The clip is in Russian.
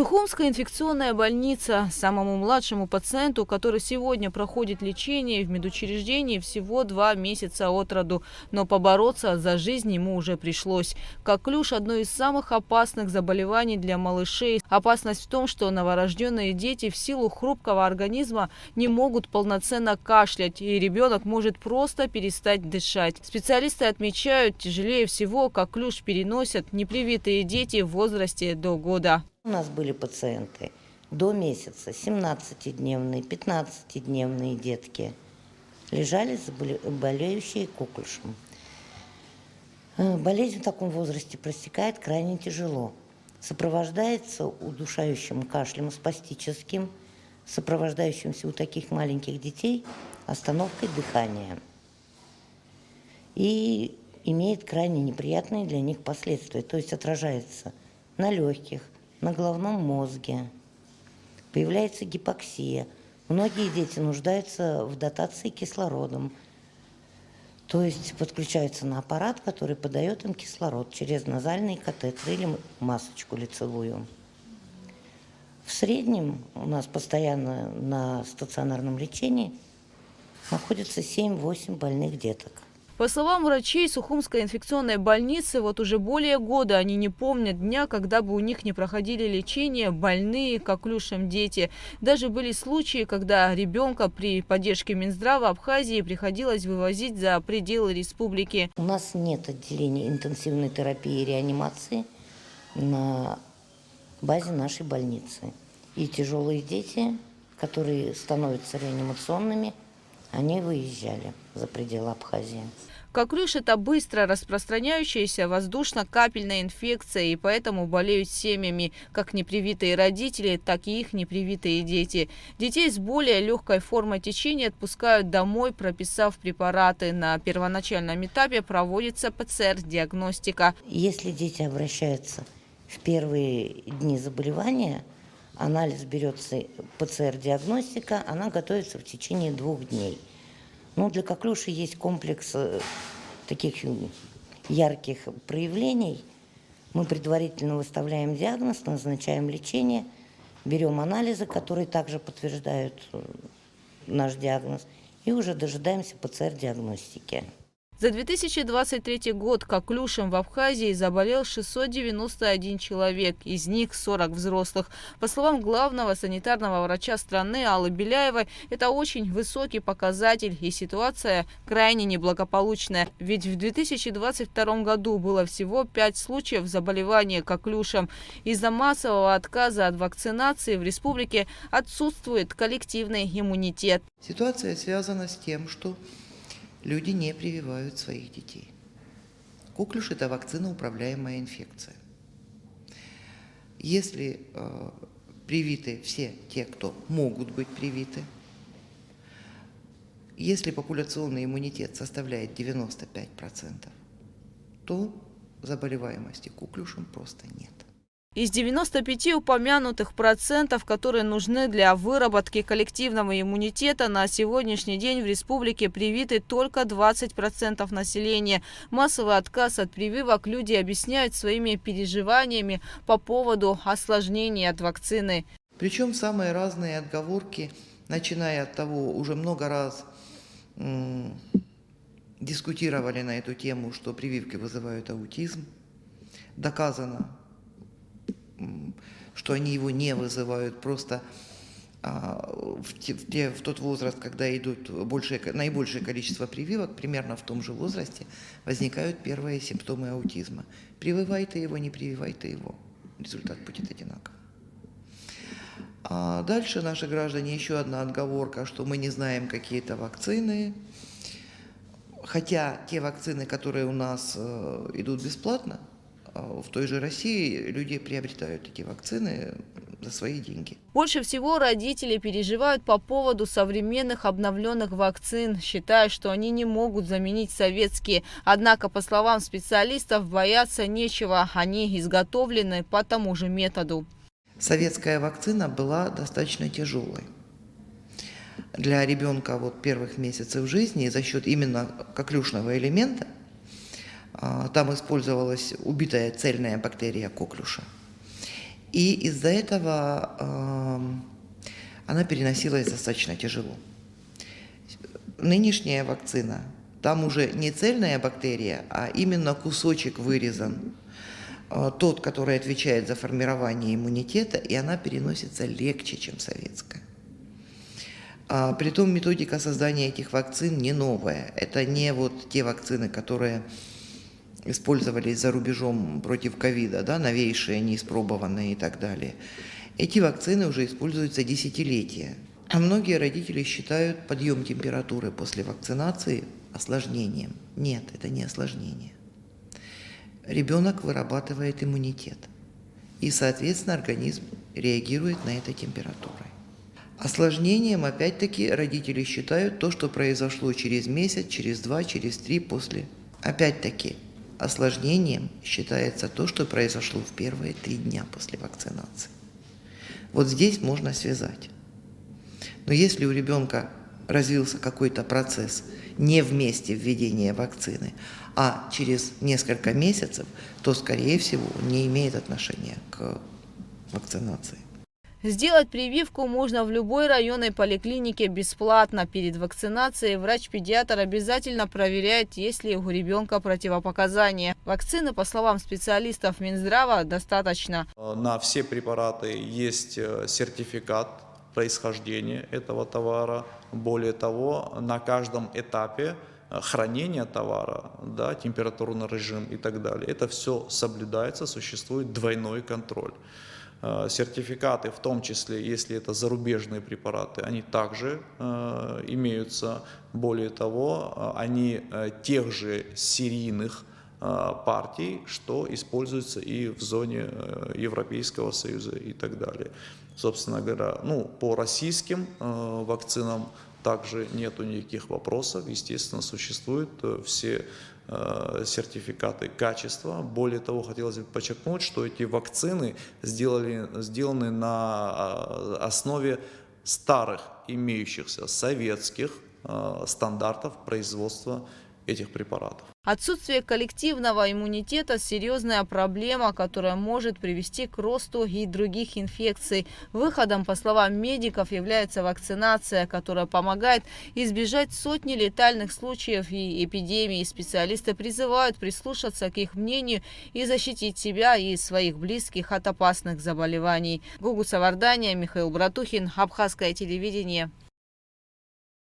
Сухумская инфекционная больница. Самому младшему пациенту, который сегодня проходит лечение в медучреждении, всего 2 месяца от роду. Но побороться за жизнь ему уже пришлось. Коклюш – одно из самых опасных заболеваний для малышей. Опасность в том, что новорожденные дети в силу хрупкого организма не могут полноценно кашлять, и ребенок может просто перестать дышать. Специалисты отмечают, тяжелее всего коклюш переносят непривитые дети в возрасте до года. У нас были пациенты до месяца, 17-дневные, 15-дневные детки, лежали болеющие коклюшем. Болезнь в таком возрасте протекает крайне тяжело. Сопровождается удушающим кашлем спастическим, сопровождающимся у таких маленьких детей остановкой дыхания. И имеет крайне неприятные для них последствия, то есть отражается на легких, на головном мозге, появляется гипоксия. Многие дети нуждаются в дотации кислородом, то есть подключаются на аппарат, который подает им кислород через назальный катетер или масочку лицевую. В среднем у нас постоянно на стационарном лечении находится 7-8 больных деток. По словам врачей Сухумской инфекционной больницы, вот уже более года они не помнят дня, когда бы у них не проходили лечение больные коклюшем дети. Даже были случаи, когда ребенка при поддержке Минздрава Абхазии приходилось вывозить за пределы республики. У нас нет отделения интенсивной терапии и реанимации на базе нашей больницы. И тяжелые дети, которые становятся реанимационными, они выезжали за пределы Абхазии. Коклюш – это быстро распространяющаяся воздушно-капельная инфекция, и поэтому болеют семьями как непривитые родители, так и их непривитые дети. Детей с более легкой формой течения отпускают домой, прописав препараты. На первоначальном этапе проводится ПЦР-диагностика. Если дети обращаются в первые дни заболевания, анализ берется, ПЦР-диагностика, она готовится в течение 2 дней. Но для коклюша есть комплекс таких ярких проявлений. Мы предварительно выставляем диагноз, назначаем лечение, берем анализы, которые также подтверждают наш диагноз, и уже дожидаемся ПЦР-диагностики. За 2023 год коклюшем в Абхазии заболел 691 человек, из них 40 взрослых. По словам главного санитарного врача страны Аллы Беляевой, это очень высокий показатель, и ситуация крайне неблагополучная. Ведь в 2022 году было всего 5 случаев заболевания коклюшем. Из-за массового отказа от вакцинации в республике отсутствует коллективный иммунитет. Ситуация связана с тем, что люди не прививают своих детей. Коклюш – это вакциноуправляемая инфекция. Если привиты все те, кто могут быть привиты, если популяционный иммунитет составляет 95%, то заболеваемости коклюшем просто нет. Из 95 упомянутых процентов, которые нужны для выработки коллективного иммунитета, на сегодняшний день в республике привиты только 20% населения. Массовый отказ от прививок люди объясняют своими переживаниями по поводу осложнений от вакцины. Причем самые разные отговорки, начиная от того, уже много раз дискутировали на эту тему, что прививки вызывают аутизм. Доказано, что они его не вызывают, просто в тот возраст, когда идут наибольшее количество прививок, примерно в том же возрасте возникают первые симптомы аутизма. Прививай ты его, не прививай ты его, результат будет одинаков. А дальше наши граждане, еще одна отговорка, что мы не знаем какие-то вакцины, хотя те вакцины, которые у нас идут бесплатно, в той же России люди приобретают эти вакцины за свои деньги. Больше всего родители переживают по поводу современных обновленных вакцин, считая, что они не могут заменить советские. Однако, по словам специалистов, бояться нечего, они изготовлены по тому же методу. Советская вакцина была достаточно тяжелой. Для ребенка первых месяцев жизни за счет именно коклюшного элемента там использовалась убитая цельная бактерия коклюша. И из-за этого она переносилась достаточно тяжело. Нынешняя вакцина, там уже не цельная бактерия, а именно кусочек вырезан, тот, который отвечает за формирование иммунитета, и она переносится легче, чем советская. Притом методика создания этих вакцин не новая. Это не вот те вакцины, которые использовались за рубежом против ковида, да, новейшие, неиспробованные и так далее. Эти вакцины уже используются десятилетия. А многие родители считают подъем температуры после вакцинации осложнением. Нет, это не осложнение. Ребенок вырабатывает иммунитет, и, соответственно, организм реагирует на это температурой. Осложнением, опять-таки, родители считают то, что произошло через месяц, через 2, через 3 после. Опять-таки, осложнением считается то, что произошло в первые 3 дня после вакцинации. Вот здесь можно связать. Но если у ребенка развился какой-то процесс не в месте введения вакцины, а через несколько месяцев, то, скорее всего, не имеет отношения к вакцинации. Сделать прививку можно в любой районной поликлинике бесплатно. Перед вакцинацией врач-педиатр обязательно проверяет, есть ли у ребенка противопоказания. Вакцины, по словам специалистов Минздрава, достаточно. На все препараты есть сертификат происхождения этого товара. Более того, на каждом этапе хранения товара, да, температурный режим и так далее, это все соблюдается, существует двойной контроль. Сертификаты, в том числе, если это зарубежные препараты, они также имеются. Более того, они тех же серийных партий, что используются и в зоне Европейского Союза и так далее. Собственно говоря, по российским вакцинам также нету никаких вопросов. Естественно, существуют все сертификаты качества. Более того, хотелось бы подчеркнуть, что эти вакцины сделаны на основе старых, имеющихся советских стандартов производства этих препаратов. Отсутствие коллективного иммунитета – серьезная проблема, которая может привести к росту и других инфекций. Выходом, по словам медиков, является вакцинация, которая помогает избежать сотни летальных случаев и эпидемий. Специалисты призывают прислушаться к их мнению и защитить себя и своих близких от опасных заболеваний. Гугу Савардания, Михаил Братухин, Абхазское телевидение.